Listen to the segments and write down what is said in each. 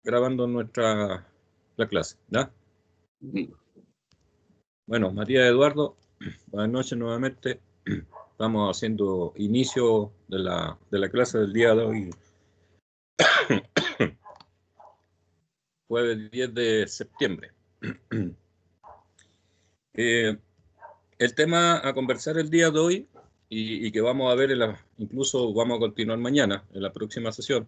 grabando la clase, ¿ya? Sí. Bueno, Matías Eduardo, buenas noches nuevamente. Estamos haciendo inicio de la clase del día de hoy, jueves 10 de septiembre. El tema a conversar el día de hoy y que vamos a ver, incluso vamos a continuar mañana en la próxima sesión,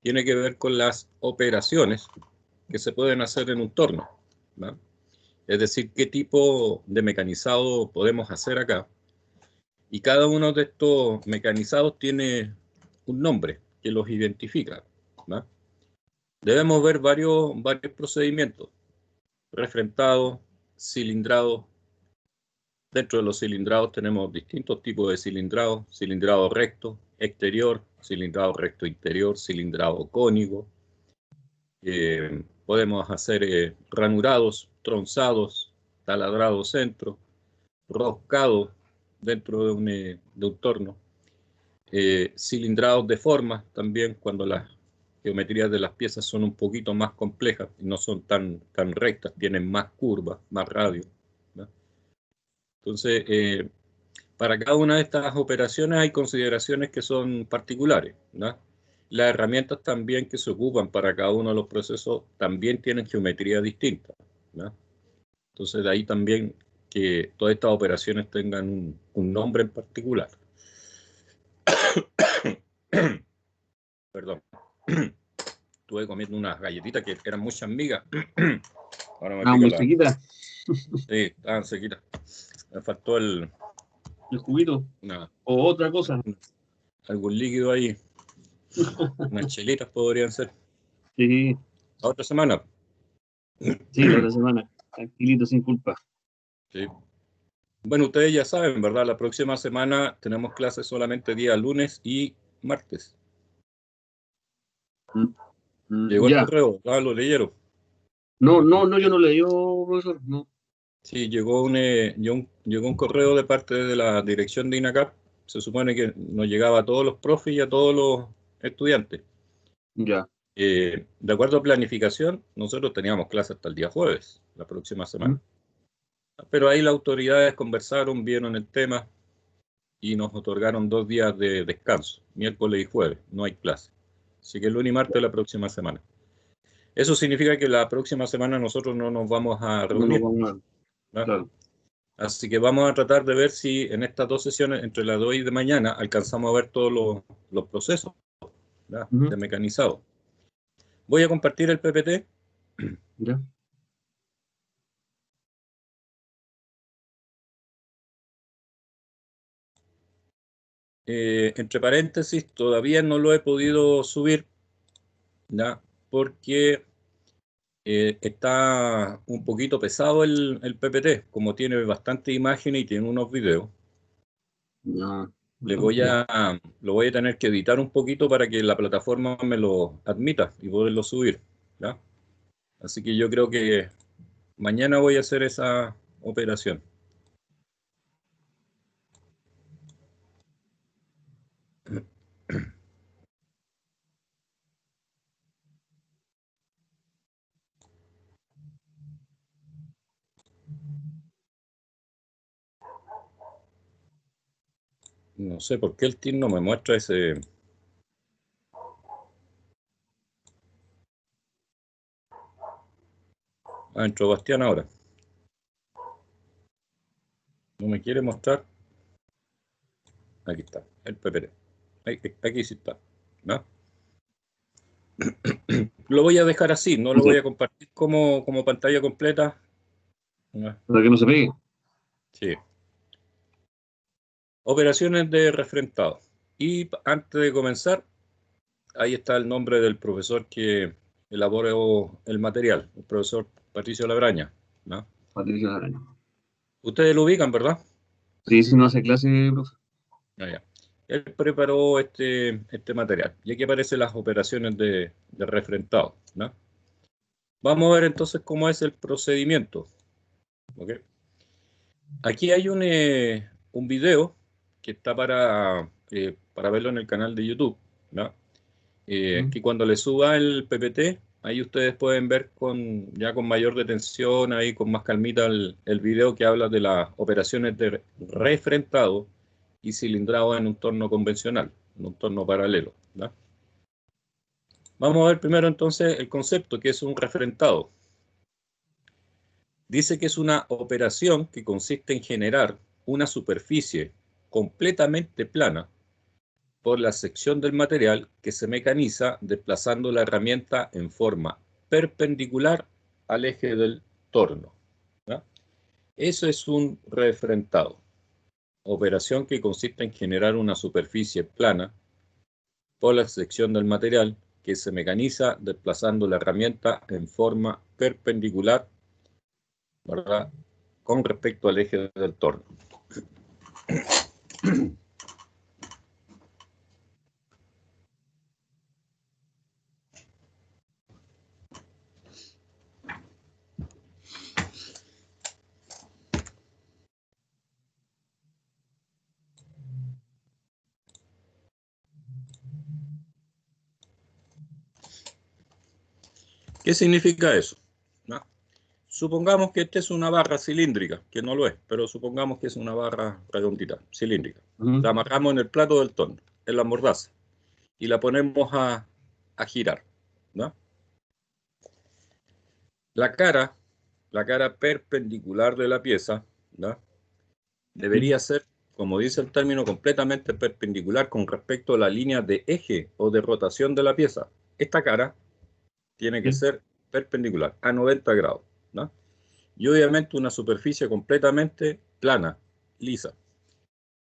tiene que ver con las operaciones que se pueden hacer en un torno, ¿no? Es decir, qué tipo de mecanizado podemos hacer acá. Y cada uno de estos mecanizados tiene un nombre que los identifica, ¿no? Debemos ver varios procedimientos: refrentado, cilindrado. Dentro de los cilindrados tenemos distintos tipos de cilindrado: cilindrado recto, exterior, cilindrado recto interior, cilindrado cónico. Podemos hacer ranurados, tronzados, taladrados centro, roscados dentro de un torno, cilindrados de forma también, cuando las geometrías de las piezas son un poquito más complejas y no son tan rectas, tienen más curvas, más radio, ¿no? Entonces, para cada una de estas operaciones hay consideraciones que son particulares, ¿no? Las herramientas también que se ocupan para cada uno de los procesos también tienen geometría distinta, ¿no? Entonces, de ahí también que todas estas operaciones tengan un nombre en particular. Perdón. Estuve comiendo unas galletitas que eran muchas migas. Ahora me pica muy sequita. Sí, estaban sequitas. Me faltó el juguito. O otra cosa. Algún líquido ahí. Unas chelitas podrían ser. Sí. ¿La otra semana? Sí, la otra semana. Tranquilito, sin culpa. Sí. Bueno, ustedes ya saben, ¿verdad? La próxima semana tenemos clases solamente día lunes y martes. Llegó el correo, ¿lo leyeron? No, yo no leí, profesor, no. Sí, llegó un correo de parte de la dirección de INACAP. Se supone que nos llegaba a todos los profes y a todos los estudiantes. Ya. De acuerdo a planificación, nosotros teníamos clase hasta el día jueves, la próxima semana. Pero ahí las autoridades conversaron, vieron el tema y nos otorgaron 2 días de descanso, miércoles y jueves, no hay clase. Así que el lunes y martes la próxima semana. Eso significa que la próxima semana nosotros no nos vamos a reunir. No, ¿no? Claro. Así que vamos a tratar de ver si en estas 2 sesiones, entre las 2 y de mañana, alcanzamos a ver todos los procesos, ¿verdad? De mecanizado. Voy a compartir el PPT. Ya. Entre paréntesis, todavía no lo he podido subir, ¿ya? Porque está un poquito pesado el PPT, como tiene bastante imágenes y tiene unos videos. No. Lo voy a tener que editar un poquito para que la plataforma me lo admita y poderlo subir, ¿ya? Así que yo creo que mañana voy a hacer esa operación. No sé por qué el team no me muestra ese. Entró Bastián ahora. No me quiere mostrar. Aquí está, el PPT. Aquí sí está, ¿no? Lo voy a dejar así, no lo voy a compartir como pantalla completa. ¿No? Para que no se pegue. Sí. Operaciones de refrentado. Y antes de comenzar, ahí está el nombre del profesor que elaboró el material, el profesor Patricio Labraña, ¿no? Patricio Labraña. Ustedes lo ubican, ¿verdad? Sí, no hace clase, profe. Ya. Él preparó este material. Y aquí aparecen las operaciones de refrentado, ¿no? Vamos a ver entonces cómo es el procedimiento. ¿Okay? Aquí hay un video que está para verlo en el canal de YouTube, ¿no? Que cuando le suba el PPT Ahí ustedes pueden ver ya con mayor detención, ahí con más calmita el video que habla de las operaciones de refrentado y cilindrado en un torno convencional, en un torno paralelo, ¿verdad? Vamos a ver primero entonces el concepto, que es un refrentado. Dice que es una operación que consiste en generar una superficie completamente plana por la sección del material que se mecaniza desplazando la herramienta en forma perpendicular al eje del torno, ¿verdad? Eso es un refrentado. Operación que consiste en generar una superficie plana por la sección del material que se mecaniza desplazando la herramienta en forma perpendicular, ¿verdad?, con respecto al eje del torno. ¿Qué significa eso? ¿No? Supongamos que esta es una barra cilíndrica, que no lo es, pero supongamos que es una barra redondita, cilíndrica. La amarramos en el plato del torno, en la mordaza, y la ponemos a girar, ¿no? La cara perpendicular de la pieza, ¿no?, debería ser, como dice el término, completamente perpendicular con respecto a la línea de eje o de rotación de la pieza. Esta cara tiene que ser perpendicular a 90 grados, ¿no? Y obviamente una superficie completamente plana, lisa.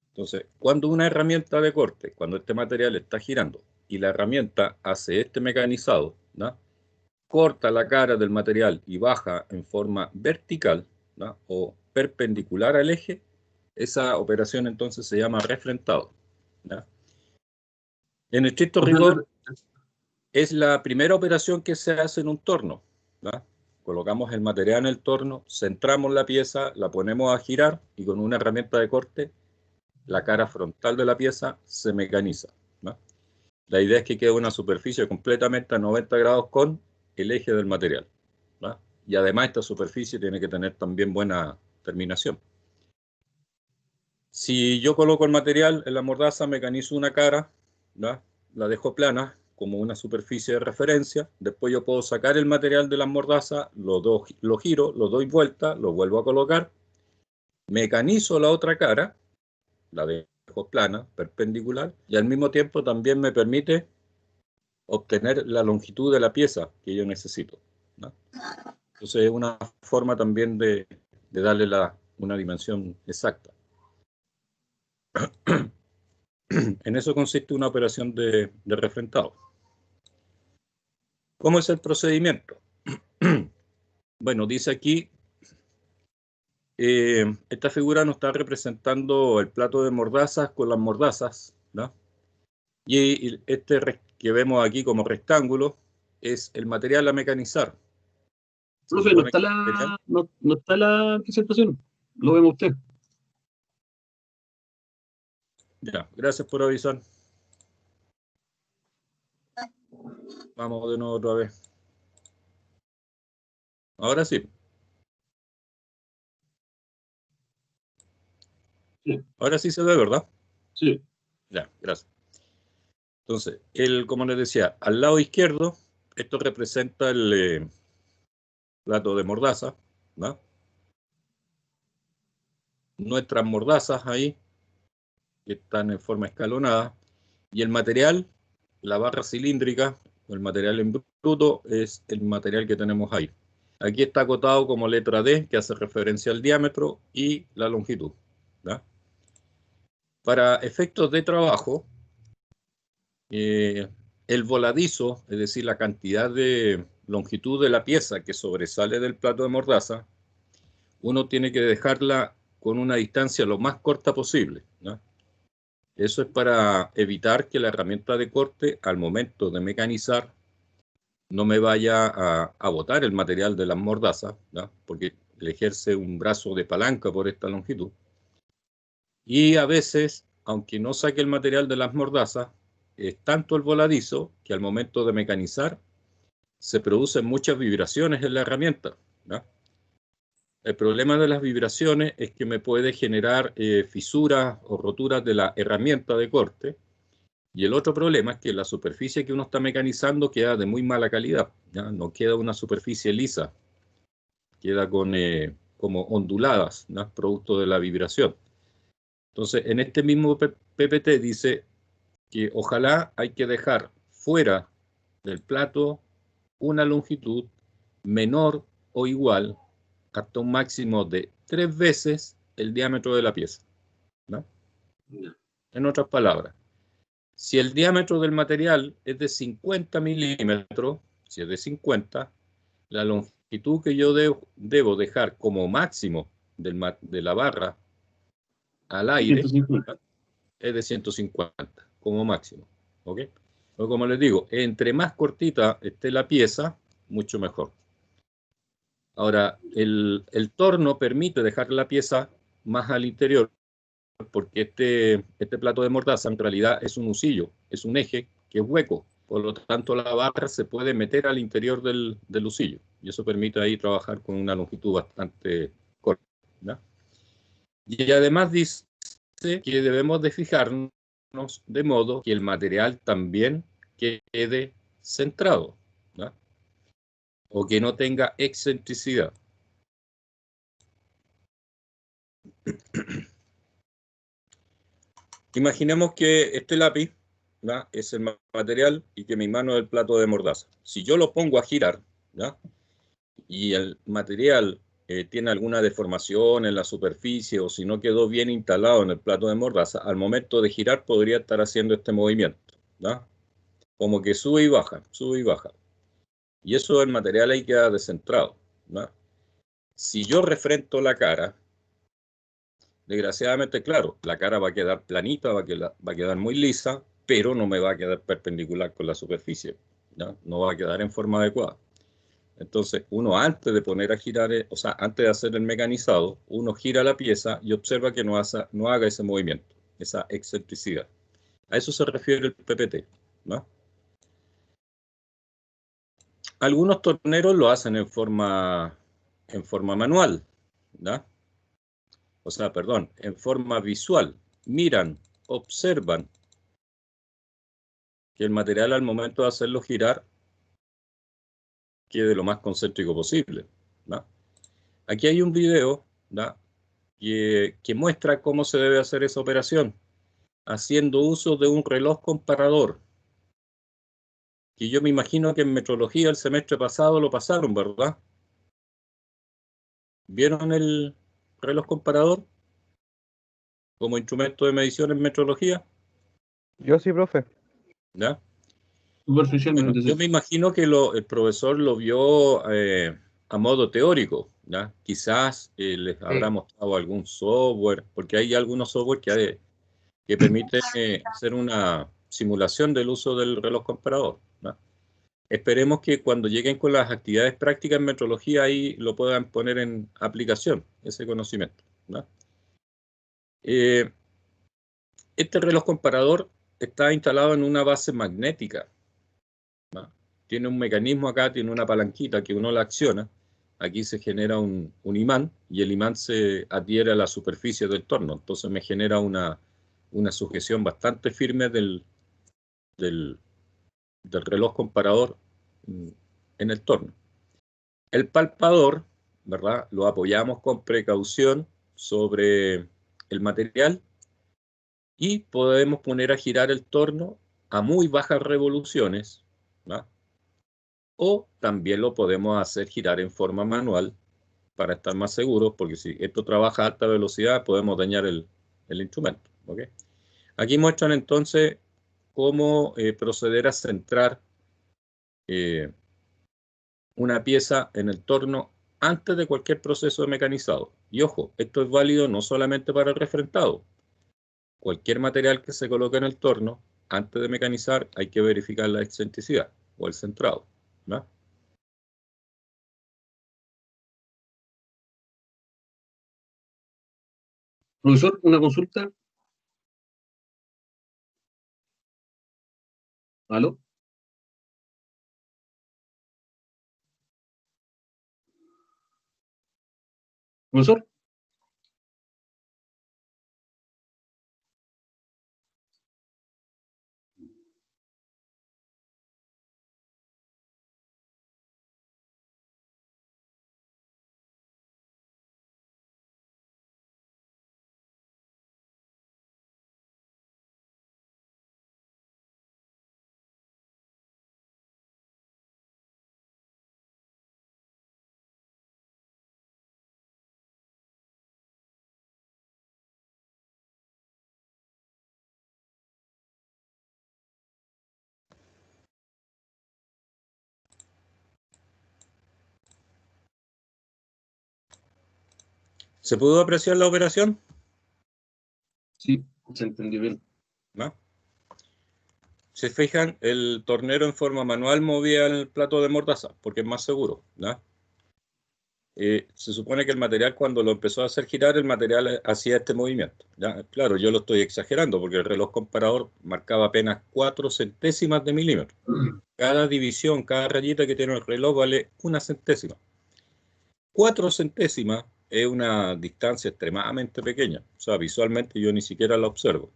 Entonces, cuando una herramienta de corte, cuando este material está girando y la herramienta hace este mecanizado, ¿no?, corta la cara del material y baja en forma vertical, ¿no?, o perpendicular al eje, esa operación entonces se llama refrentado, ¿no? En estricto rigor, es la primera operación que se hace en un torno, ¿no? Colocamos el material en el torno, centramos la pieza, la ponemos a girar y con una herramienta de corte, la cara frontal de la pieza se mecaniza, ¿no? La idea es que quede una superficie completamente a 90 grados con el eje del material, ¿no? Y además esta superficie tiene que tener también buena terminación. Si yo coloco el material en la mordaza, mecanizo una cara, ¿no?, la dejo plana como una superficie de referencia, después yo puedo sacar el material de la mordaza, lo giro, lo doy vuelta, lo vuelvo a colocar, mecanizo la otra cara, la dejo plana, perpendicular, y al mismo tiempo también me permite obtener la longitud de la pieza que yo necesito, ¿no? Entonces es una forma también de darle una dimensión exacta. En eso consiste una operación de refrentado. ¿Cómo es el procedimiento? Bueno, dice aquí, esta figura nos está representando el plato de mordazas con las mordazas, ¿no? Y este que vemos aquí como rectángulo es el material a mecanizar. Profe, no está la presentación. Lo vemos usted. Ya, gracias por avisar. Vamos de nuevo otra vez. Ahora sí. Sí. Ahora sí se ve, ¿verdad? Sí. Ya, gracias. Entonces, como les decía, al lado izquierdo, esto representa el plato de mordaza, ¿no? Nuestras mordazas ahí, que están en forma escalonada, y el material, la barra cilíndrica, el material en bruto, es el material que tenemos ahí. Aquí está acotado como letra D, que hace referencia al diámetro y la longitud, ¿no? Para efectos de trabajo, el voladizo, es decir, la cantidad de longitud de la pieza que sobresale del plato de mordaza, uno tiene que dejarla con una distancia lo más corta posible, ¿no? Eso es para evitar que la herramienta de corte, al momento de mecanizar, no me vaya a botar el material de las mordazas, ¿no?, porque le ejerce un brazo de palanca por esta longitud. Y a veces, aunque no saque el material de las mordazas, es tanto el voladizo que al momento de mecanizar se producen muchas vibraciones en la herramienta, ¿no? El problema de las vibraciones es que me puede generar fisuras o roturas de la herramienta de corte. Y el otro problema es que la superficie que uno está mecanizando queda de muy mala calidad, ¿ya? No queda una superficie lisa, queda con, como onduladas, ¿no? Producto de la vibración. Entonces, en este mismo PPT dice que ojalá hay que dejar fuera del plato una longitud menor o igual hasta un máximo de 3 veces el diámetro de la pieza, ¿no? En otras palabras, si el diámetro del material es de 50 milímetros, si es de 50, la longitud que yo debo dejar como máximo de la barra al aire 150. es de 150 como máximo. ¿Ok? O como les digo, entre más cortita esté la pieza, mucho mejor. Ahora, el torno permite dejar la pieza más al interior porque este plato de mordaza en realidad es un husillo, es un eje que es hueco. Por lo tanto, la barra se puede meter al interior del husillo y eso permite ahí trabajar con una longitud bastante corta, ¿no? Y además dice que debemos de fijarnos de modo que el material también quede centrado, ¿no? O que no tenga excentricidad. Imaginemos que este lápiz, ¿no? Es el material y que mi mano es el plato de mordaza. Si yo lo pongo a girar, ¿no? Y el material tiene alguna deformación en la superficie o si no quedó bien instalado en el plato de mordaza, al momento de girar podría estar haciendo este movimiento, ¿no? Como que sube y baja, sube y baja. Y eso el material ahí queda descentrado, ¿no? Si yo refrento la cara, desgraciadamente, claro, la cara va a quedar planita, va a quedar muy lisa, pero no me va a quedar perpendicular con la superficie, ¿no? No va a quedar en forma adecuada. Entonces, uno antes de poner a girar, o sea, antes de hacer el mecanizado, uno gira la pieza y observa que no haga ese movimiento, esa excentricidad. A eso se refiere el PPT, ¿no? Algunos torneros lo hacen en forma manual, ¿no? O sea, perdón, en forma visual. Miran, observan que el material al momento de hacerlo girar quede lo más concéntrico posible, ¿no? Aquí hay un video, ¿no? que muestra cómo se debe hacer esa operación, haciendo uso de un reloj comparador, que yo me imagino que en metrología el semestre pasado lo pasaron, ¿verdad? ¿Vieron el reloj comparador como instrumento de medición en metrología? Yo sí, profe. ¿Ya? Bueno, Superficialmente, yo sí. me imagino que el profesor lo vio a modo teórico, ¿ya? Quizás les habrá mostrado algún software, porque hay algunos software que permiten hacer una simulación del uso del reloj comparador, ¿no? Esperemos que cuando lleguen con las actividades prácticas en metrología ahí lo puedan poner en aplicación, ese conocimiento, ¿no? Este reloj comparador está instalado en una base magnética, ¿no? Tiene un mecanismo acá, tiene una palanquita que uno la acciona. Aquí se genera un imán y el imán se adhiere a la superficie del torno. Entonces me genera una sujeción bastante firme del reloj comparador en el torno. El palpador, ¿verdad? Lo apoyamos con precaución sobre el material y podemos poner a girar el torno a muy bajas revoluciones, ¿no? O también lo podemos hacer girar en forma manual para estar más seguros, porque si esto trabaja a alta velocidad podemos dañar el instrumento, ¿ok? Aquí muestran entonces cómo proceder a centrar una pieza en el torno antes de cualquier proceso de mecanizado. Y ojo, esto es válido no solamente para el refrentado. Cualquier material que se coloque en el torno, antes de mecanizar, hay que verificar la excentricidad o el centrado, ¿no? Profesor, una consulta. ¿Aló? Profesor. ¿Se pudo apreciar la operación? Sí, se entendió bien. ¿No? Se fijan, el tornero en forma manual movía el plato de mordaza, porque es más seguro, ¿no? Se supone que el material, cuando lo empezó a hacer girar, el material hacía este movimiento, ¿ya? Claro, yo lo estoy exagerando, porque el reloj comparador marcaba apenas 4 centésimas de milímetro. Cada división, cada rayita que tiene el reloj vale 1 centésima. 4 centésimas es una distancia extremadamente pequeña, o sea, visualmente yo ni siquiera la observo.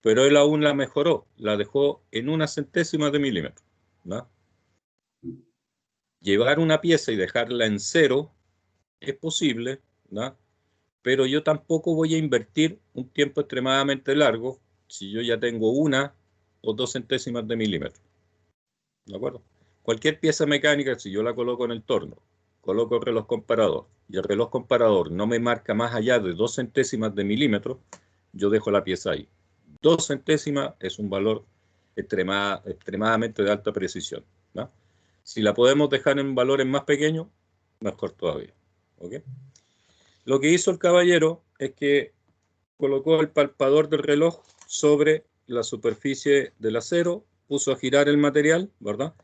Pero él aún la mejoró, la dejó en 1 centésima de milímetro, ¿no? Llevar una pieza y dejarla en cero es posible, ¿no? Pero yo tampoco voy a invertir un tiempo extremadamente largo si yo ya tengo 1 o 2 centésimas de milímetro, ¿de acuerdo? Cualquier pieza mecánica, si yo la coloco en el torno, coloco el reloj comparador y el reloj comparador no me marca más allá de 2 centésimas de milímetro, yo dejo la pieza ahí. 2 centésimas es un valor extremadamente de alta precisión, ¿no? Si la podemos dejar en valores más pequeños, mejor todavía, ¿ok? Lo que hizo el caballero es que colocó el palpador del reloj sobre la superficie del acero, puso a girar el material, ¿verdad?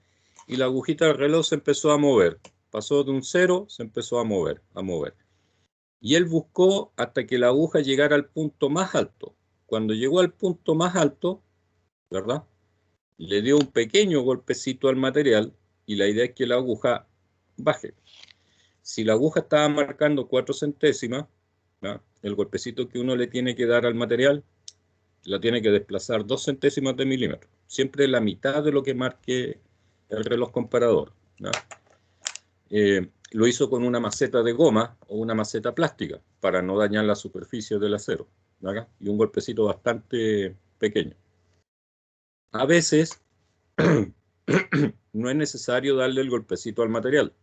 Y la agujita del reloj se empezó a mover. Pasó de un 0, se empezó a mover, a mover. Y él buscó hasta que la aguja llegara al punto más alto. Cuando llegó al punto más alto, ¿verdad? Le dio un pequeño golpecito al material y la idea es que la aguja baje. Si la aguja estaba marcando 4 centésimas, ¿no? El golpecito que uno le tiene que dar al material la tiene que desplazar 2 centésimas de milímetro. Siempre la mitad de lo que marque el reloj comparador, ¿no? Lo hizo con una maceta de goma o una maceta plástica para no dañar la superficie del acero, ¿no? Y un golpecito bastante pequeño. A veces no es necesario darle el golpecito al material,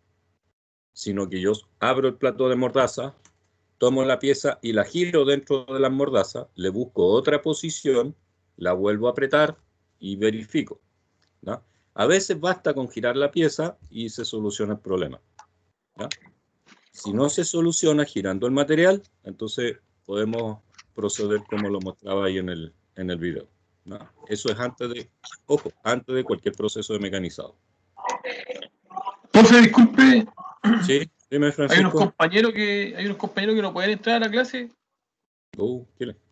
sino que yo abro el plato de mordaza, tomo la pieza y la giro dentro de la mordaza, le busco otra posición, la vuelvo a apretar y verifico, ¿no? A veces basta con girar la pieza y se soluciona el problema, ¿no? Si no se soluciona girando el material, entonces podemos proceder como lo mostraba ahí en el video, ¿no? Eso es antes de, ojo, antes de cualquier proceso de mecanizado. Profe, disculpe. Sí, dime, Francisco. Hay unos compañeros que no pueden entrar a la clase.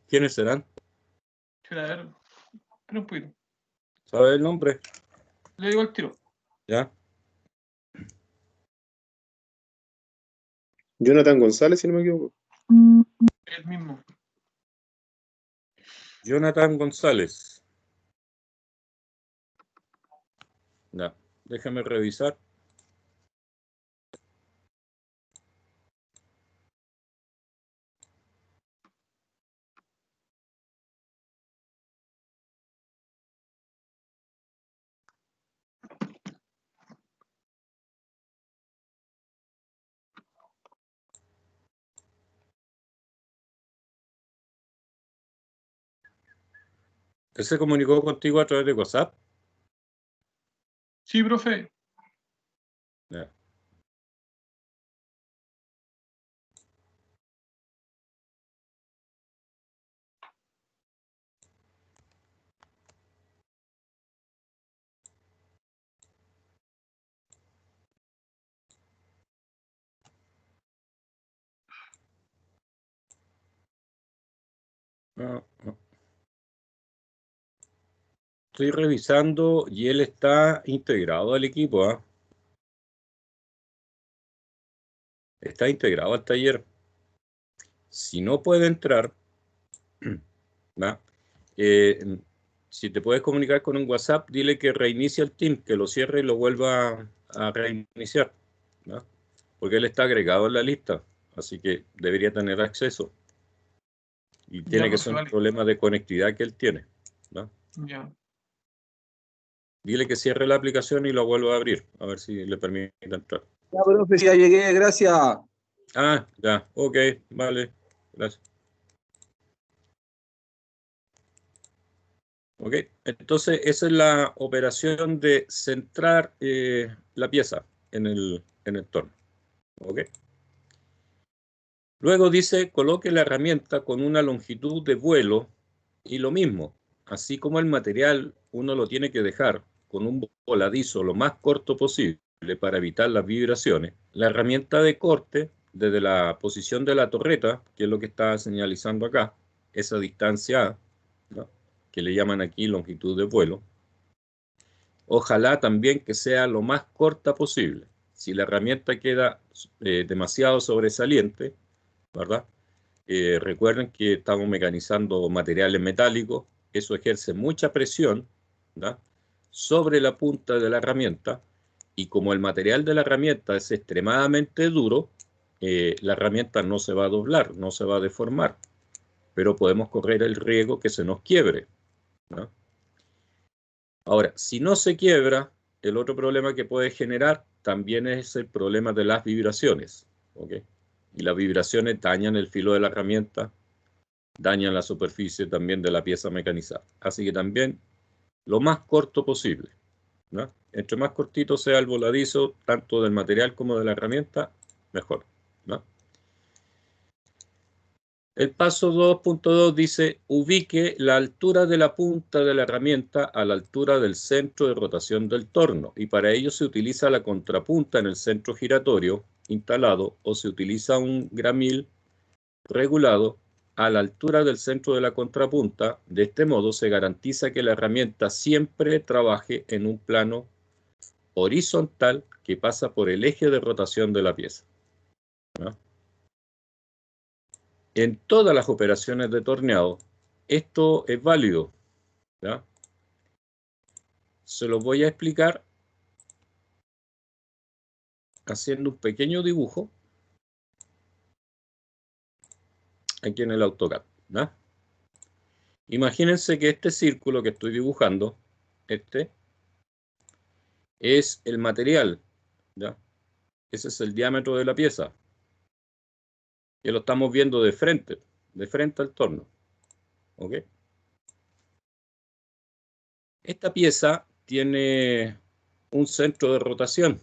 ¿Quiénes serán? A ver, espera un poquito. ¿Sabe el nombre? Le digo al tiro. ¿Ya? Jonathan González, si no me equivoco. El mismo. Jonathan González. Ya, déjame revisar. ¿Él se comunicó contigo a través de WhatsApp? Sí, profe. Ya. No, no. Estoy revisando y él está integrado al equipo, ¿eh? Está integrado al taller. Si no puede entrar, ¿va? Si te puedes comunicar con un WhatsApp, dile que reinicie el Teams, que lo cierre y lo vuelva a reiniciar, ¿va? Porque él está agregado en la lista, así que debería tener acceso. Y tiene que ser un problema de conectividad que él tiene, ¿va? Ya. Dile que cierre la aplicación y lo vuelva a abrir, a ver si le permite entrar. Ya, profe, ya llegué, gracias. Ah, ya, ok, vale, gracias. Ok, entonces esa es la operación de centrar la pieza en el torno. Ok. Luego dice, coloque la herramienta con una longitud de vuelo y lo mismo, así como el material uno lo tiene que dejar con un voladizo lo más corto posible para evitar las vibraciones, la herramienta de corte desde la posición de la torreta, que es lo que está señalizando acá, esa distancia A, ¿no?, que le llaman aquí longitud de vuelo, ojalá también que sea lo más corta posible. Si la herramienta queda demasiado sobresaliente, ¿verdad? Recuerden que estamos mecanizando materiales metálicos, eso ejerce mucha presión, ¿verdad?, sobre la punta de la herramienta, y como el material de la herramienta es extremadamente duro, la herramienta no se va a doblar, no se va a deformar, pero podemos correr el riesgo que se nos quiebre, ¿no? Ahora, si no se quiebra, el otro problema que puede generar también es el problema de las vibraciones, ¿ok? Y las vibraciones dañan el filo de la herramienta, dañan la superficie también de la pieza mecanizada. Así que también lo más corto posible, ¿no? Entre más cortito sea el voladizo, tanto del material como de la herramienta, mejor, ¿no? El paso 2.2 dice, ubique la altura de la punta de la herramienta a la altura del centro de rotación del torno, y para ello se utiliza la contrapunta en el centro giratorio instalado, o se utiliza un gramil regulado a la altura del centro de la contrapunta. De este modo se garantiza que la herramienta siempre trabaje en un plano horizontal que pasa por el eje de rotación de la pieza, ¿no? En todas las operaciones de torneado, esto es válido, ¿ya? Se lo voy a explicar haciendo un pequeño dibujo aquí en el AutoCAD, ¿ya? Imagínense que este círculo que estoy dibujando, este, es el material, ¿ya? Ese es el diámetro de la pieza, que lo estamos viendo de frente al torno, ¿ok? Esta pieza tiene un centro de rotación,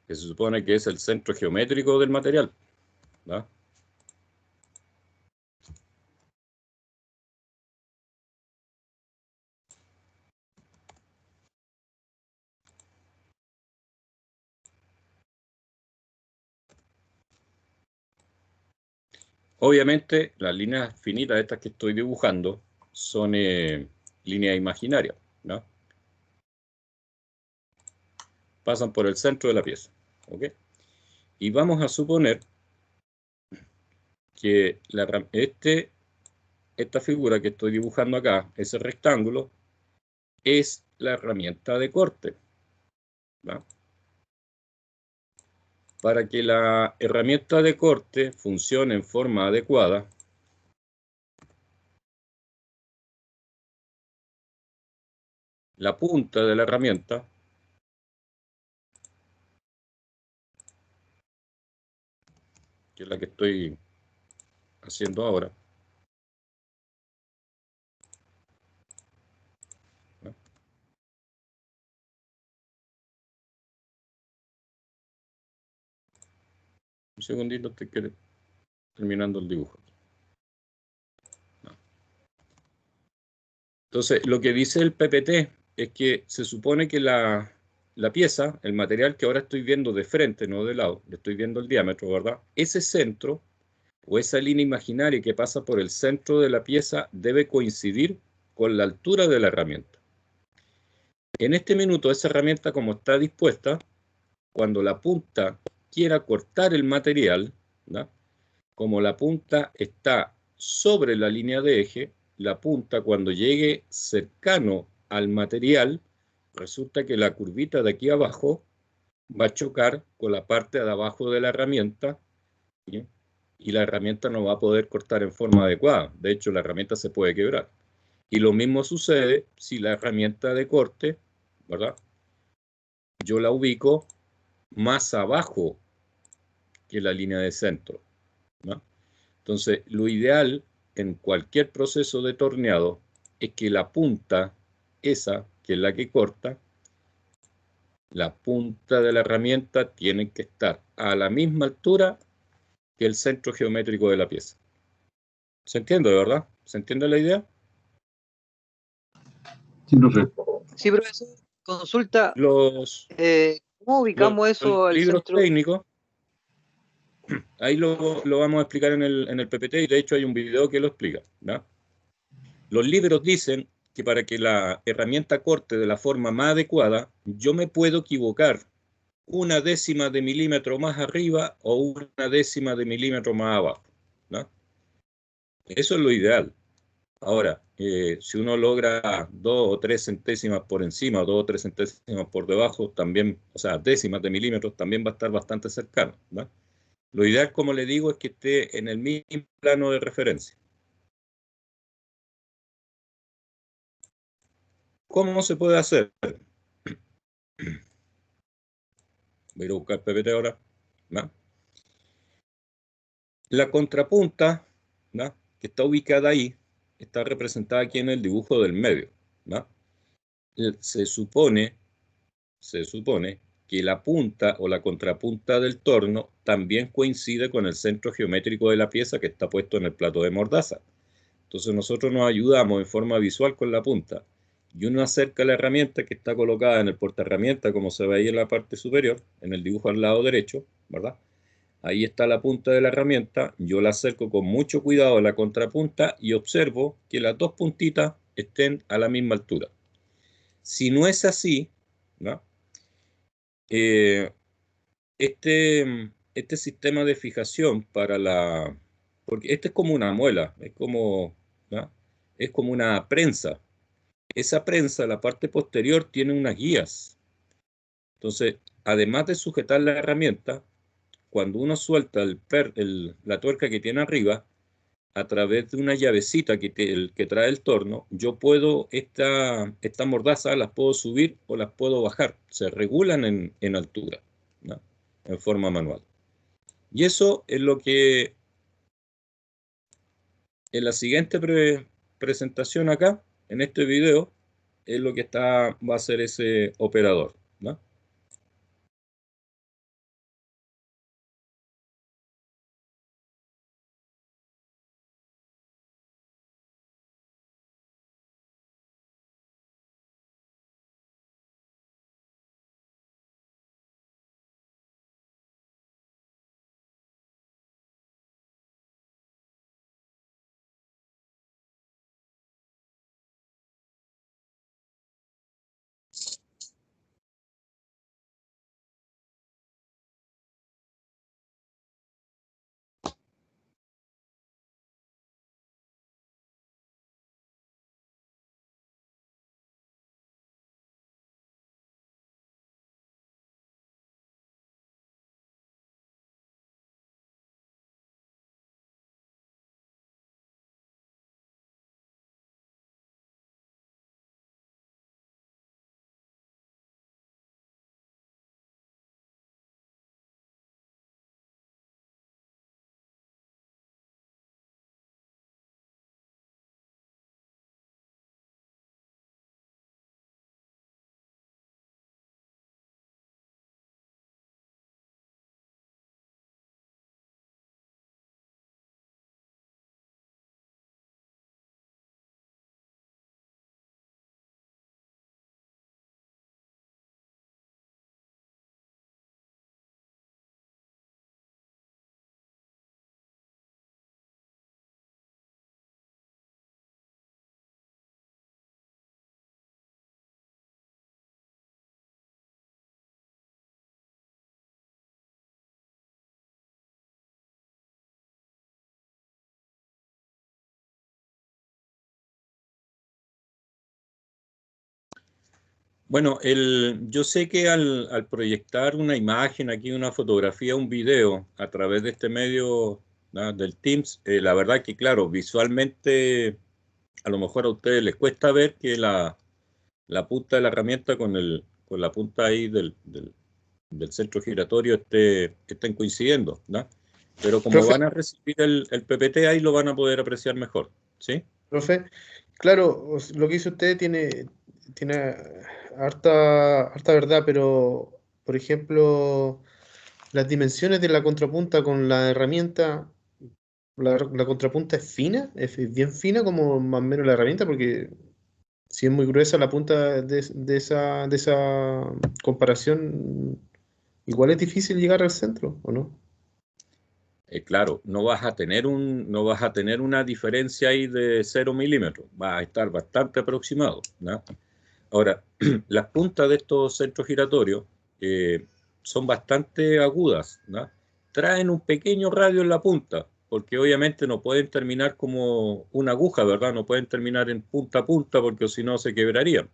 que se supone que es el centro geométrico del material, ¿verdad? Obviamente, las líneas finitas estas que estoy dibujando son líneas imaginarias, ¿no? Pasan por el centro de la pieza, ¿ok? Y vamos a suponer que esta figura que estoy dibujando acá, ese rectángulo, es la herramienta de corte, ¿no? Para que la herramienta de corte funcione en forma adecuada, la punta de la herramienta que es la que estoy haciendo ahora, ¿no? Un segundito, estoy terminando el dibujo. Entonces, lo que dice el PPT es que se supone que la pieza, el material que ahora estoy viendo de frente, no de lado, le estoy viendo el diámetro, ¿verdad? Ese centro o esa línea imaginaria que pasa por el centro de la pieza debe coincidir con la altura de la herramienta. En este minuto, esa herramienta, como está dispuesta, cuando la punta quiera cortar el material, ¿no? Como la punta está sobre la línea de eje, la punta cuando llegue cercano al material, resulta que la curvita de aquí abajo va a chocar con la parte de abajo de la herramienta, ¿sí? Y la herramienta no va a poder cortar en forma adecuada. De hecho, la herramienta se puede quebrar. Y lo mismo sucede si la herramienta de corte, ¿verdad? Yo la ubico más abajo que la línea de centro, ¿no? Entonces, lo ideal en cualquier proceso de torneado es que la punta, esa, que es la que corta, la punta de la herramienta tiene que estar a la misma altura que el centro geométrico de la pieza. ¿Se entiende, verdad? ¿Se entiende la idea? Sí, profe. Sí, profesor, consulta, Los ¿cómo ubicamos los eso al libros centro? técnicos, ahí lo vamos a explicar en el PPT y de hecho hay un video que lo explica, ¿no? Los libros dicen que para que la herramienta corte de la forma más adecuada, yo me puedo equivocar 1/10 de milímetro más arriba o 1/10 de milímetro más abajo, ¿no? Eso es lo ideal. Ahora, si uno logra 2 o 3 centésimas por encima o 2 o 3 centésimas por debajo, también, o sea, décimas de milímetros, también va a estar bastante cercano, ¿no? Lo ideal, como le digo, es que esté en el mismo plano de referencia. ¿Cómo se puede hacer? Voy a ir a buscar PPT ahora, ¿no? La contrapunta, ¿no?, que está ubicada ahí, está representada aquí en el dibujo del medio, ¿no? Se supone que la punta o la contrapunta del torno también coincide con el centro geométrico de la pieza que está puesto en el plato de mordaza. Entonces nosotros nos ayudamos en forma visual con la punta y uno acerca la herramienta que está colocada en el portaherramienta, como se ve ahí en la parte superior, en el dibujo al lado derecho, ¿verdad? Ahí está la punta de la herramienta, yo la acerco con mucho cuidado a la contrapunta y observo que las dos puntitas estén a la misma altura. Si no es así, ¿no?, este sistema de fijación para la... Porque este es como una muela, es como, ¿no?, es como una prensa. Esa prensa, la parte posterior, tiene unas guías. Entonces, además de sujetar la herramienta, cuando uno suelta la tuerca que tiene arriba, a través de una llavecita que trae el torno, yo puedo, esta mordaza las puedo subir o las puedo bajar. Se regulan en altura, ¿no?, en forma manual. Y eso es lo que en la siguiente presentación acá, en este video, es lo que va a hacer ese operador, ¿no? Bueno, yo sé que al proyectar una imagen aquí, una fotografía, un video a través de este medio, ¿no?, del Teams, la verdad que, claro, visualmente a lo mejor a ustedes les cuesta ver que la punta de la herramienta con la punta ahí del centro giratorio estén coincidiendo, ¿no? Pero como Profe, van a recibir el PPT, ahí lo van a poder apreciar mejor, ¿sí? profe, claro, lo que hizo usted tiene harta verdad, pero, por ejemplo, las dimensiones de la contrapunta con la herramienta, la contrapunta es fina, es bien fina como más o menos la herramienta, porque si es muy gruesa la punta de esa comparación, igual es difícil llegar al centro, ¿o no? Claro, no vas a tener una diferencia ahí de 0 milímetros, va a estar bastante aproximado, ¿no? Ahora, las puntas de estos centros giratorios son bastante agudas, ¿no? Traen un pequeño radio en la punta, porque obviamente no pueden terminar como una aguja, ¿verdad? No pueden terminar en punta a punta, porque si no se quebrarían.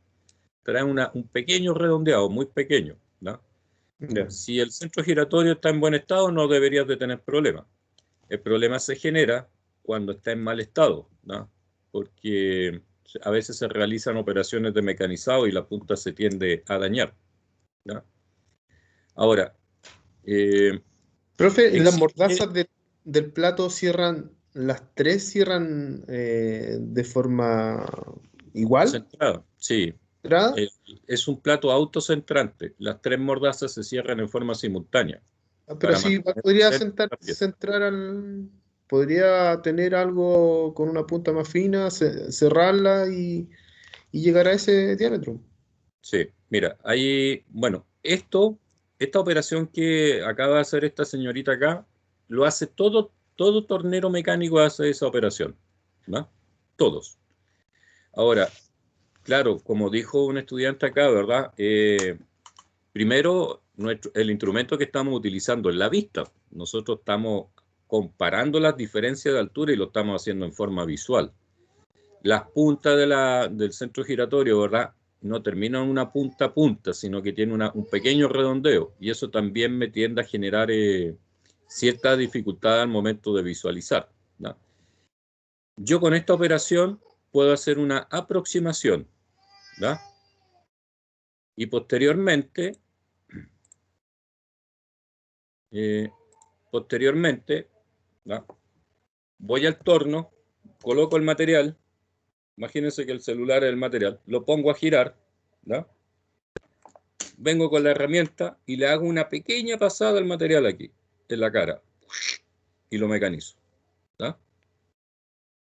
Traen un pequeño redondeado, muy pequeño, ¿no? Ya. Si el centro giratorio está en buen estado, no deberías de tener problemas. El problema se genera cuando está en mal estado, ¿no? Porque a veces se realizan operaciones de mecanizado y la punta se tiende a dañar, ¿no? Ahora, Profe, las existe mordazas del plato las tres cierran de forma igual, centrado, sí. ¿centrada? Es un plato autocentrante. Las tres mordazas se cierran en forma simultánea Pero para sí, igual mantener podría la pieza. podría tener algo con una punta más fina, cerrarla y llegar a ese diámetro. Sí, mira, bueno, esta operación que acaba de hacer esta señorita acá, lo hace todo tornero mecánico hace esa operación, ¿no? Todos. Ahora, claro, como dijo un estudiante acá, ¿verdad? Primero, el instrumento que estamos utilizando es la vista. Nosotros estamos comparando las diferencias de altura y lo estamos haciendo en forma visual. Las puntas del centro giratorio, ¿verdad?, no terminan en una punta a punta, sino que tiene un pequeño redondeo, y eso también me tiende a generar cierta dificultad al momento de visualizar, ¿no? Yo con esta operación puedo hacer una aproximación, ¿no? Y posteriormente, eh, ¿no?, voy al torno, coloco el material. Imagínense que el celular es el material, lo pongo a girar, ¿no? Vengo con la herramienta y le hago una pequeña pasada al material aquí, en la cara, y lo mecanizo, ¿no?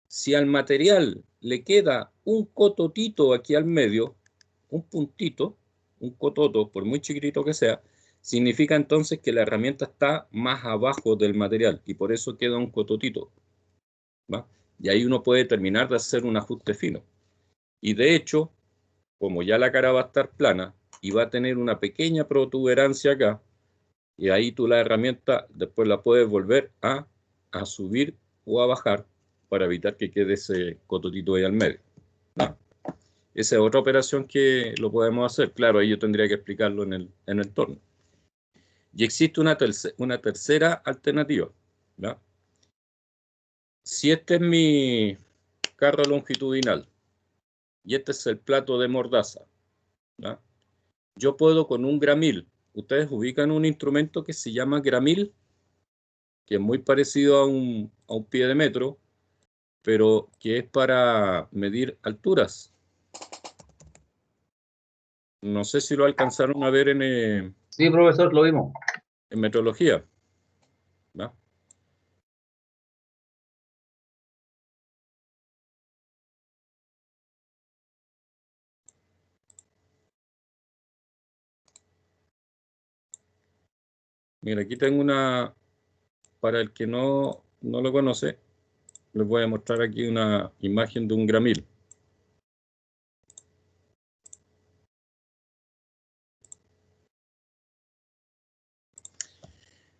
Si al material le queda un cototito aquí al medio, un puntito, un cototo, por muy chiquitito que sea, significa entonces que la herramienta está más abajo del material y por eso queda un cototito, ¿no? Y ahí uno puede terminar de hacer un ajuste fino. Y de hecho, como ya la cara va a estar plana y va a tener una pequeña protuberancia acá, y ahí tú la herramienta después la puedes volver a subir o a bajar para evitar que quede ese cototito ahí al medio, ¿no? Esa es otra operación que lo podemos hacer. Claro, ahí yo tendría que explicarlo en el torno. Y existe una tercera alternativa, ¿no? Si este es mi carro longitudinal y este es el plato de mordaza, ¿no?, yo puedo con un gramil. Ustedes ubican un instrumento que se llama gramil, que es muy parecido a un pie de metro, pero que es para medir alturas. No sé si lo alcanzaron a ver Sí, profesor, lo vimos. en metrología, ¿no? Mira, aquí tengo para el que no lo conoce, les voy a mostrar aquí una imagen de un gramil.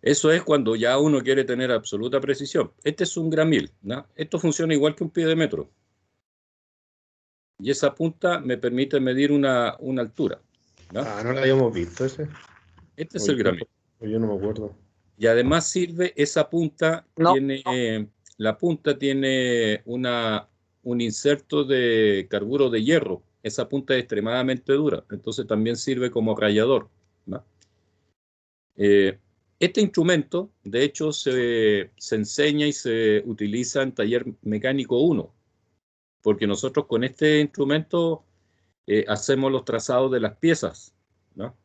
Eso es cuando ya uno quiere tener absoluta precisión. Este es un gramil, ¿no? Esto funciona igual que un pie de metro. Y esa punta me permite medir una altura. ¿no? Ah, no lo habíamos visto ese. Este es Oye, el gramil. yo no me acuerdo. Y además sirve, esa punta No, tiene, la punta tiene un inserto de carburo de hierro. Esa punta es extremadamente dura, entonces también sirve como rallador, ¿no? Este instrumento, de hecho, se enseña y se utiliza en taller mecánico 1, porque nosotros con este instrumento hacemos los trazados de las piezas, ¿no?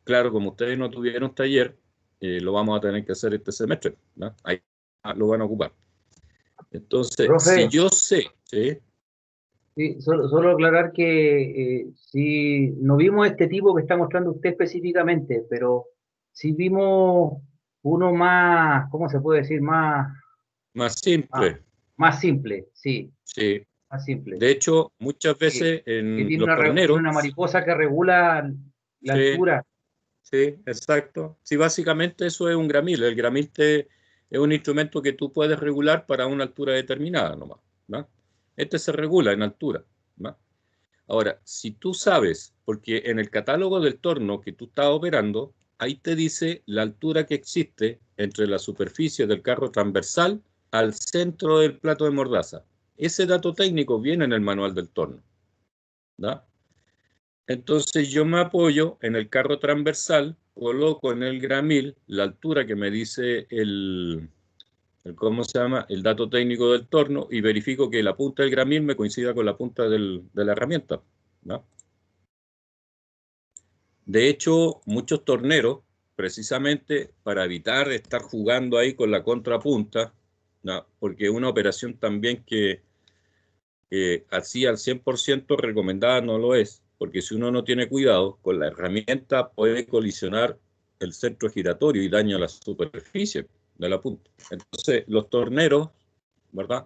Claro, como ustedes no tuvieron taller, lo vamos a tener que hacer este semestre, ¿no? Ahí lo van a ocupar. Entonces, si Profe, yo sé, ¿sí? sí, solo aclarar que si no vimos este tipo que está mostrando usted específicamente, pero sí vimos uno más, ¿cómo se puede decir? Más Más, simple, más simple, sí, sí. más simple. De hecho, muchas Que, veces que en tiene los tiene torneros, una mariposa que regula la sí, altura. sí, exacto. Sí, básicamente eso es un gramil. El gramil es un instrumento que tú puedes regular para una altura determinada nomás, ¿no? Este se regula en altura, ¿no? Ahora, si tú sabes, porque en el catálogo del torno que tú estás operando, ahí te dice la altura que existe entre la superficie del carro transversal al centro del plato de mordaza. Ese dato técnico viene en el manual del torno, ¿no? Entonces yo me apoyo en el carro transversal, coloco en el gramil la altura que me dice ¿cómo se llama? El dato técnico del torno y verifico que la punta del gramil me coincida con la punta de la herramienta, ¿no? De hecho, muchos torneros, precisamente para evitar estar jugando ahí con la contrapunta, ¿no? Porque una operación también que así al 100% recomendada no lo es, porque si uno no tiene cuidado con la herramienta puede colisionar el centro giratorio y daña la superficie de la punta. Entonces, los torneros, ¿verdad?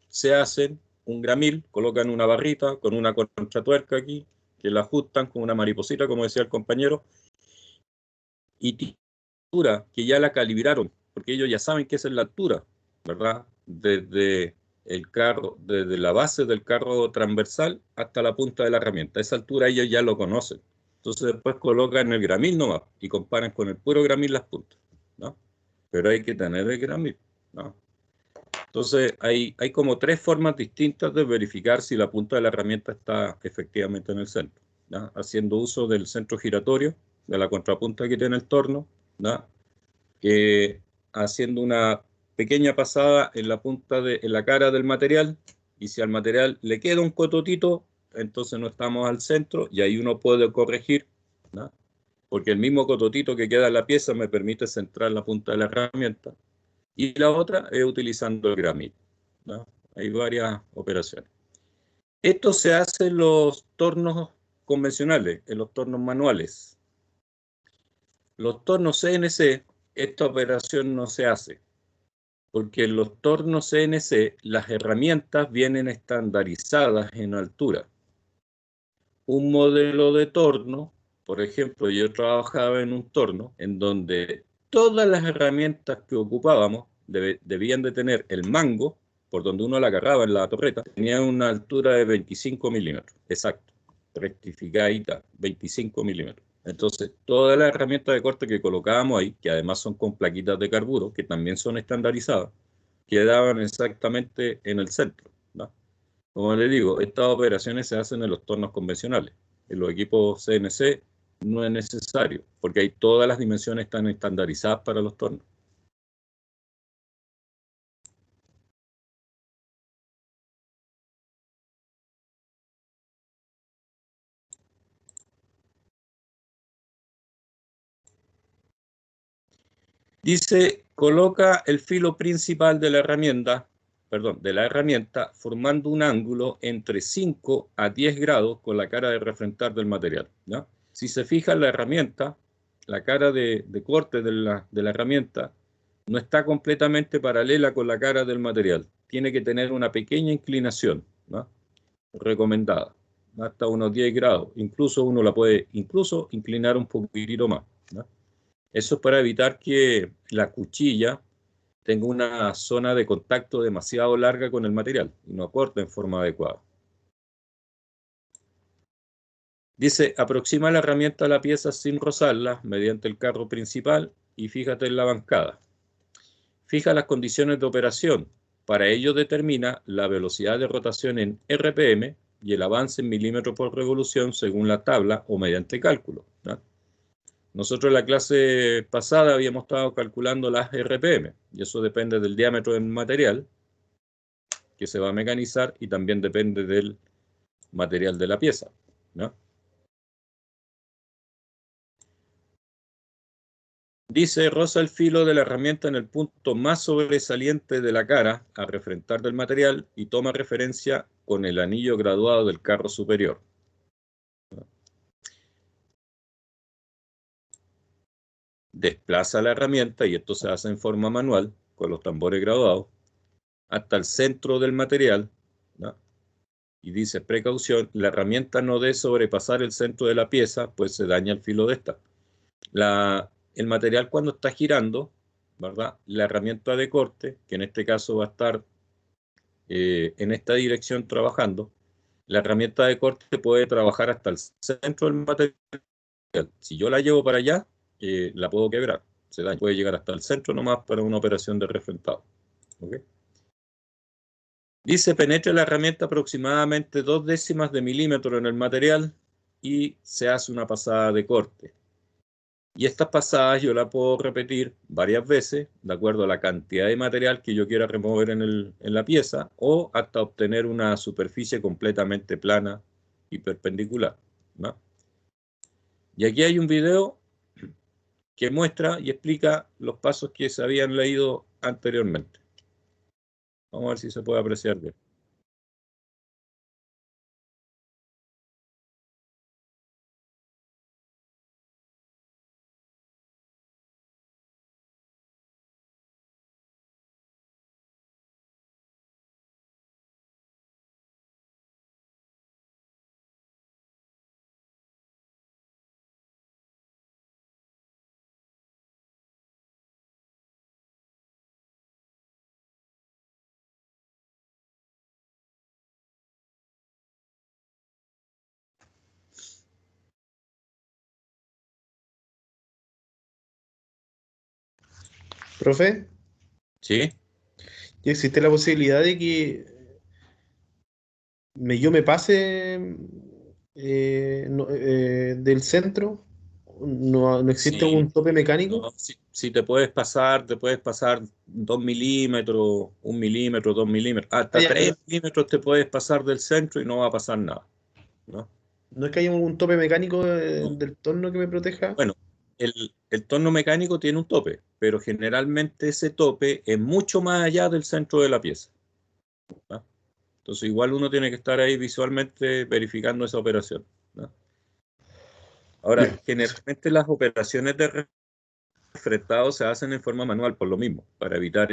Se hacen un gramil, colocan una barrita con una contratuerca aquí, que la ajustan con una mariposita, como decía el compañero, y altura que ya la calibraron, porque ellos ya saben que esa es la altura, ¿verdad? Desde el carro, desde la base del carro transversal hasta la punta de la herramienta. Esa altura ellos ya lo conocen. Entonces después colocan el gramil nomás y comparan con el puro gramil las puntas, ¿no? Pero hay que tener el gramil, ¿no? Entonces hay como tres formas distintas de verificar si la punta de la herramienta está efectivamente en el centro, ¿no? Haciendo uso del centro giratorio, de la contrapunta que tiene el torno, ¿no? Haciendo una pequeña pasada en la en la cara del material, y si al material le queda un cototito, entonces no estamos al centro y ahí uno puede corregir, ¿no? Porque el mismo cototito que queda en la pieza me permite centrar la punta de la herramienta. Y la otra es utilizando el gramil, ¿no? Hay varias operaciones. Esto se hace en los tornos convencionales, en los tornos manuales. Los tornos CNC, esta operación no se hace, porque en los tornos CNC las herramientas vienen estandarizadas en altura. Un modelo de torno, por ejemplo, yo trabajaba en un torno en donde todas las herramientas que ocupábamos debían de tener el mango, por donde uno la agarraba en la torreta, tenía una altura de 25 milímetros, exacto, rectificadita, 25 milímetros. Entonces, todas las herramientas de corte que colocábamos ahí, que además son con plaquitas de carburo, que también son estandarizadas, quedaban exactamente en el centro, ¿no? Como les digo, estas operaciones se hacen en los tornos convencionales. En los equipos CNC no es necesario, porque ahí todas las dimensiones están estandarizadas para los tornos. Dice, coloca el filo principal de la herramienta, formando un ángulo entre 5 a 10 grados con la cara de refrentar del material, ¿no? Si se fija en la herramienta, la cara de corte de la herramienta no está completamente paralela con la cara del material. Tiene que tener una pequeña inclinación, ¿no? Recomendada, hasta unos 10 grados. Incluso uno la puede inclinar un poquitito más, ¿no? Eso es para evitar que la cuchilla tenga una zona de contacto demasiado larga con el material y no corte en forma adecuada. Dice, aproxima la herramienta a la pieza sin rozarla mediante el carro principal y fíjate en la bancada. Fija las condiciones de operación. Para ello determina la velocidad de rotación en RPM y el avance en milímetros por revolución según la tabla o mediante cálculo, ¿no? Nosotros en la clase pasada habíamos estado calculando las RPM y eso depende del diámetro del material que se va a mecanizar y también depende del material de la pieza, ¿no? Dice, roza el filo de la herramienta en el punto más sobresaliente de la cara a refrentar del material y toma referencia con el anillo graduado del carro superior. Desplaza la herramienta, y esto se hace en forma manual, con los tambores graduados, hasta el centro del material, ¿no? Y dice, precaución, la herramienta no debe sobrepasar el centro de la pieza, pues se daña el filo de esta. El material cuando está girando, ¿verdad? La herramienta de corte, que en este caso va a estar en esta dirección trabajando, la herramienta de corte puede trabajar hasta el centro del material. Si yo la llevo para allá, la puedo quebrar, se daña. Puede llegar hasta el centro nomás para una operación de refrentado. ¿Okay? Dice, penetra la herramienta aproximadamente 0,2 de milímetro en el material y se hace una pasada de corte. Y estas pasadas yo las puedo repetir varias veces, de acuerdo a la cantidad de material que yo quiera remover en la pieza, o hasta obtener una superficie completamente plana y perpendicular, ¿no? Y aquí hay un video que muestra y explica los pasos que se habían leído anteriormente. Vamos a ver si se puede apreciar bien. Profe, ¿Sí? ¿y existe la posibilidad de que yo me pase del centro? ¿No existe Sí. un tope mecánico? No, si te puedes pasar 2 milímetros, 1 milímetro, 2 milímetros, Ah, hasta ya, 3 milímetros te puedes pasar del centro y no va a pasar nada, ¿no? no es que haya un tope mecánico No. del torno que me proteja. Bueno, el torno mecánico tiene un tope, pero generalmente ese tope es mucho más allá del centro de la pieza, ¿no? Entonces igual uno tiene que estar ahí visualmente verificando esa operación, ¿no? Ahora, Ya. generalmente las operaciones de refrentado se hacen en forma manual por lo mismo, para evitar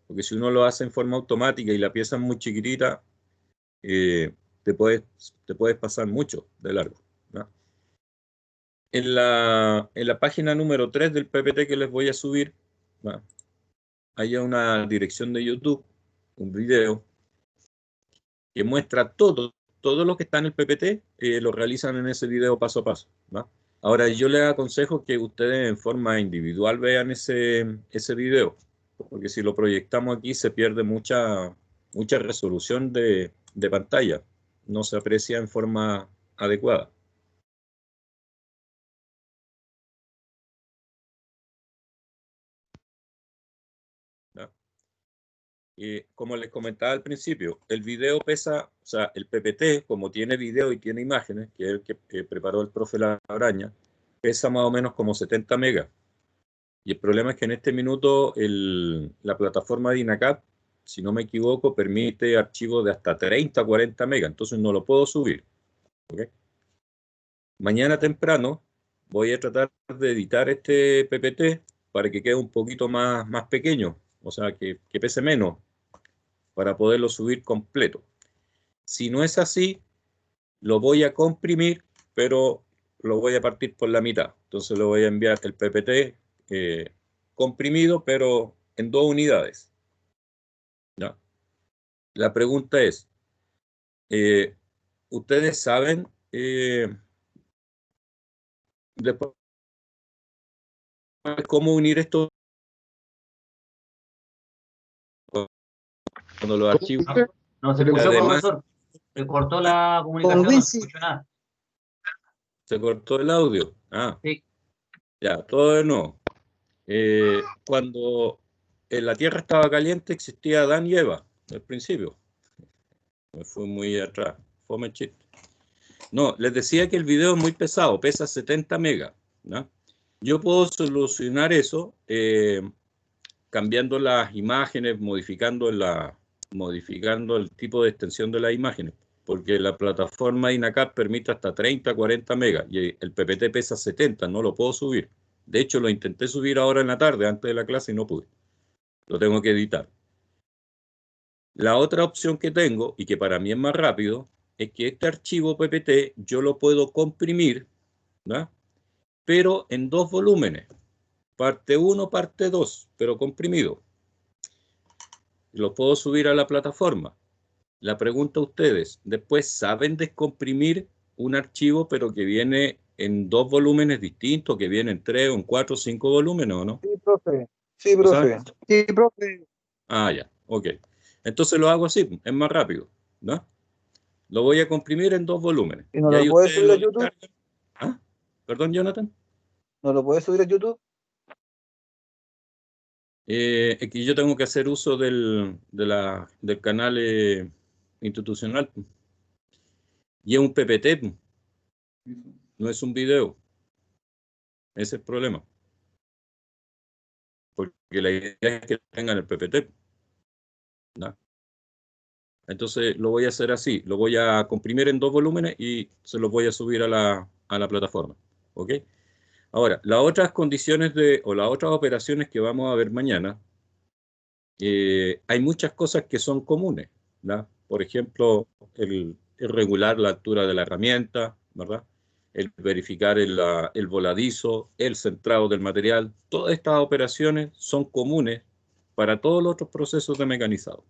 porque si uno lo hace en forma automática y la pieza es muy chiquitita, eh, te puedes pasar mucho de largo, ¿no? En la página número 3 del PPT que les voy a subir, ¿no? Hay una dirección de YouTube, un video, que muestra todo lo que está en el PPT, lo realizan en ese video paso a paso, ¿no? Ahora, yo les aconsejo que ustedes en forma individual vean ese video, porque si lo proyectamos aquí se pierde mucha resolución de pantalla, no se aprecia en forma adecuada. ¿No? Y como les comentaba al principio, el video pesa, o sea, el PPT, como tiene video y tiene imágenes, que es el que preparó el profe Labraña, pesa más o menos como 70 megas. Y el problema es que en este minuto la plataforma de INACAP, si no me equivoco, permite archivos de hasta 30, 40 megas, entonces no lo puedo subir. ¿Okay? Mañana temprano voy a tratar de editar este PPT para que quede un poquito más pequeño, o sea, que pese menos, para poderlo subir completo. Si no es así, lo voy a comprimir, pero lo voy a partir por la mitad. Entonces le voy a enviar el PPT comprimido, pero en 2 unidades. ¿Ya? La pregunta es, ¿ustedes saben después, ¿cómo unir esto cuando los archivos? No se escuchó, Además, profesor. Se cortó la comunicación, no se escuchó nada. se cortó el audio. Ah, Sí. ya, todo de nuevo. Cuando la Tierra estaba caliente existía Adán y Eva, al principio. Me fui muy atrás. Fome chiste. No, les decía que el video es muy pesado, pesa 70 megas, ¿no? Yo puedo solucionar eso cambiando las imágenes, modificando el tipo de extensión de las imágenes, porque la plataforma INACAP permite hasta 30, 40 megas y el PPT pesa 70, no lo puedo subir. De hecho, lo intenté subir ahora en la tarde, antes de la clase, y no pude. Lo tengo que editar. La otra opción que tengo, y que para mí es más rápido, es que este archivo PPT yo lo puedo comprimir, ¿no? Pero en 2 volúmenes. Parte 1, parte 2, pero comprimido. Lo puedo subir a la plataforma. La pregunta a ustedes, ¿después saben descomprimir un archivo pero que viene en 2 volúmenes distintos, que viene en 3, en 4, 5 volúmenes o no? Sí, profe. Sí, ¿Lo profe. saben? Sí, profe. Ah, ya, ok. Entonces lo hago así, es más rápido, ¿no? Lo voy a comprimir en 2 volúmenes. ¿Y no Y lo ahí puedes ustedes subir a lo YouTube? descargan. ¿Ah? ¿Perdón, Jonathan? ¿No lo puedes subir a YouTube? Es que yo tengo que hacer uso del canal institucional. Y es un PPT, no es un video. Ese es el problema. Porque la idea es que tengan el PPT, ¿no? Entonces lo voy a hacer así. Lo voy a comprimir en 2 volúmenes y se los voy a subir a la plataforma. ¿Ok? Ahora, las otras condiciones o las otras operaciones que vamos a ver mañana, hay muchas cosas que son comunes, ¿no? Por ejemplo, el regular la altura de la herramienta, ¿verdad? El verificar el voladizo, el centrado del material. Todas estas operaciones son comunes para todos los otros procesos de mecanizado.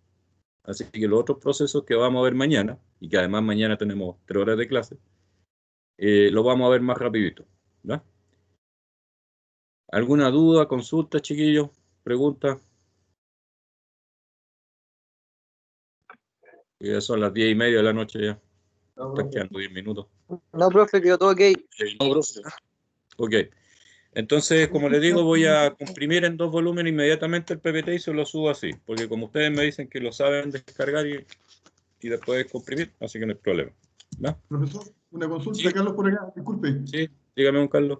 Así que los otros procesos que vamos a ver mañana, y que además mañana tenemos 3 horas de clase, lo vamos a ver más rapidito, ¿no? ¿Alguna duda, consulta, chiquillos? ¿Pregunta? Ya son las 10:30 de la noche ya. Están quedando 10 minutos. No, profe, quedó todo ok. No, profe. Ok. Entonces, como les digo, voy a comprimir en 2 volúmenes inmediatamente el PPT y se lo subo así. Porque como ustedes me dicen que lo saben descargar y después comprimir, así que no hay problema, ¿no? Profesor, una consulta, Sí. Carlos, por acá, disculpe. Sí, dígame, don Carlos.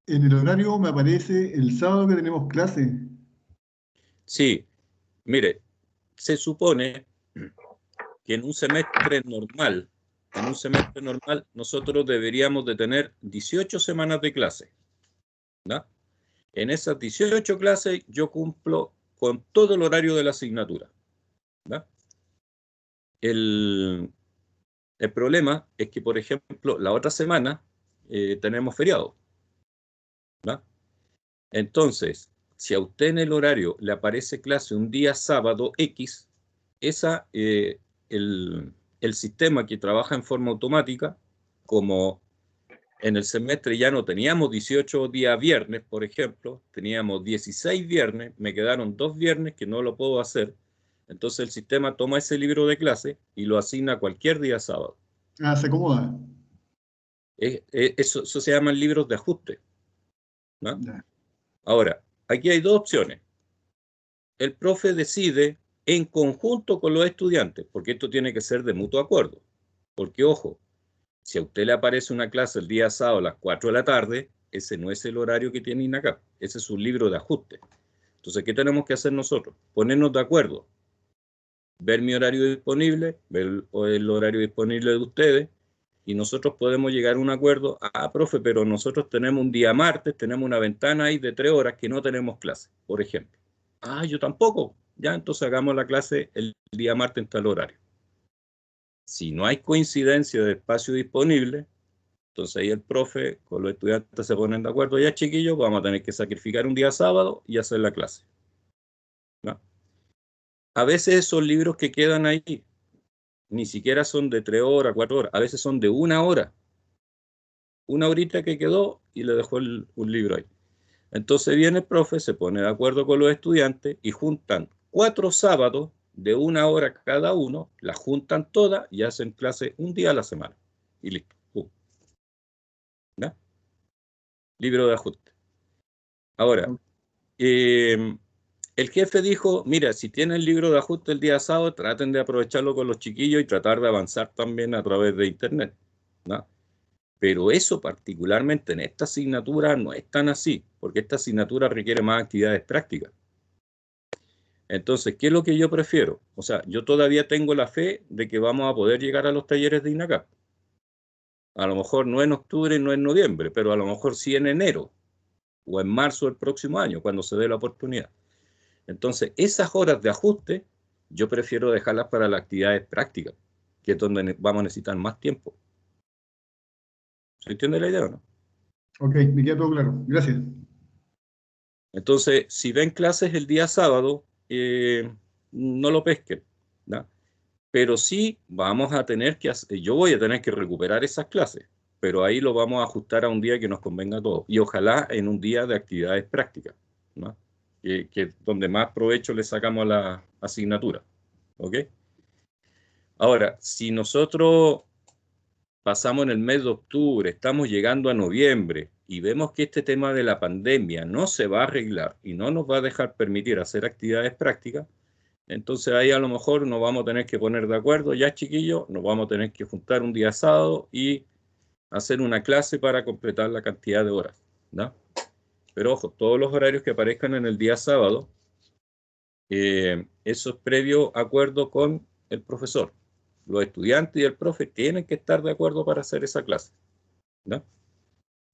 En el horario me aparece el sábado que tenemos clase. Sí, mire, se supone que en un semestre normal, nosotros deberíamos de tener 18 semanas de clase, ¿no? En esas 18 clases yo cumplo con todo el horario de la asignatura, ¿no? El problema es que, por ejemplo, la otra semana tenemos feriado, ¿no? Entonces, si a usted en el horario le aparece clase un día sábado X, el sistema que trabaja en forma automática, como en el semestre ya no teníamos 18 días viernes, por ejemplo, teníamos 16 viernes, me quedaron 2 viernes que no lo puedo hacer, entonces el sistema toma ese libro de clase y lo asigna cualquier día sábado. Ah, se acomoda. Eso se llaman libros de ajuste, ¿no? Ya. Ahora, aquí hay 2 opciones. El profe decide en conjunto con los estudiantes, porque esto tiene que ser de mutuo acuerdo. Porque, ojo, si a usted le aparece una clase el día sábado a las 4 de la tarde, ese no es el horario que tiene INACAP, ese es un libro de ajuste. Entonces, ¿qué tenemos que hacer nosotros? Ponernos de acuerdo, ver mi horario disponible, ver el horario disponible de ustedes, y nosotros podemos llegar a un acuerdo. Ah, profe, pero nosotros tenemos un día martes, tenemos una ventana ahí de 3 horas que no tenemos clase, por ejemplo. Ah, yo tampoco. Ya, entonces hagamos la clase el día martes en tal horario. Si no hay coincidencia de espacio disponible, entonces ahí el profe con los estudiantes se ponen de acuerdo. Ya, chiquillos, vamos a tener que sacrificar un día sábado y hacer la clase, ¿no? A veces esos libros que quedan ahí ni siquiera son de 3 horas, 4 horas. A veces son de 1 hora. una horita que quedó y le dejó un libro ahí. Entonces viene el profe, se pone de acuerdo con los estudiantes y juntan 4 sábados de 1 hora cada uno, las juntan todas y hacen clase un día a la semana. Y listo. ¿Ya? Libro de ajuste. Ahora, el jefe dijo, mira, si tienen el libro de ajuste el día sábado, traten de aprovecharlo con los chiquillos y tratar de avanzar también a través de internet, ¿no? Pero eso particularmente en esta asignatura no es tan así, porque esta asignatura requiere más actividades prácticas. Entonces, ¿qué es lo que yo prefiero? O sea, yo todavía tengo la fe de que vamos a poder llegar a los talleres de INACAP. A lo mejor no en octubre, no en noviembre, pero a lo mejor sí en enero o en marzo del próximo año, cuando se dé la oportunidad. Entonces, esas horas de ajuste, yo prefiero dejarlas para las actividades prácticas, que es donde vamos a necesitar más tiempo. ¿Se entiende la idea o no? Ok, me queda todo claro. Gracias. Entonces, si ven clases el día sábado, no lo pesquen, ¿no? Pero sí vamos a tener que hacer, yo voy a tener que recuperar esas clases, pero ahí lo vamos a ajustar a un día que nos convenga a todos. Y ojalá en un día de actividades prácticas, ¿no? Que donde más provecho le sacamos a la asignatura. ¿Ok? Ahora, si nosotros pasamos en el mes de octubre, estamos llegando a noviembre y vemos que este tema de la pandemia no se va a arreglar y no nos va a dejar permitir hacer actividades prácticas, entonces ahí a lo mejor nos vamos a tener que poner de acuerdo, ya chiquillos, nos vamos a tener que juntar un día sábado y hacer una clase para completar la cantidad de horas, ¿no? Pero ojo, todos los horarios que aparezcan en el día sábado, eso es previo acuerdo con el profesor. Los estudiantes y el profe tienen que estar de acuerdo para hacer esa clase, ¿no?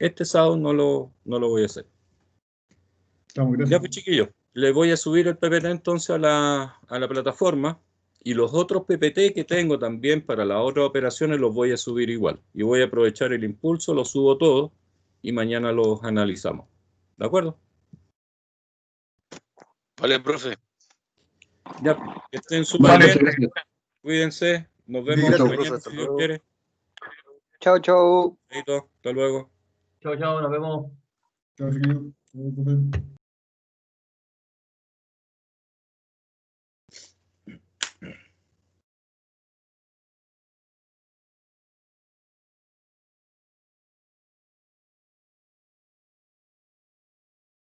Este sábado no lo voy a hacer. Estamos, gracias. Ya pues chiquillos, les voy a subir el PPT entonces a la plataforma y los otros PPT que tengo también para las otras operaciones los voy a subir igual. Y voy a aprovechar el impulso, los subo todos y mañana los analizamos. ¿De acuerdo? Vale, profe. Ya, que estén súper Vale, bien. gracias. Cuídense. Nos Sí, vemos gracias, mañana profe, si hasta Dios luego. quiere. Chao, chao. Chaito, hasta luego. Chao, chao, nos vemos. Chao, chiquillos. Chao, profe.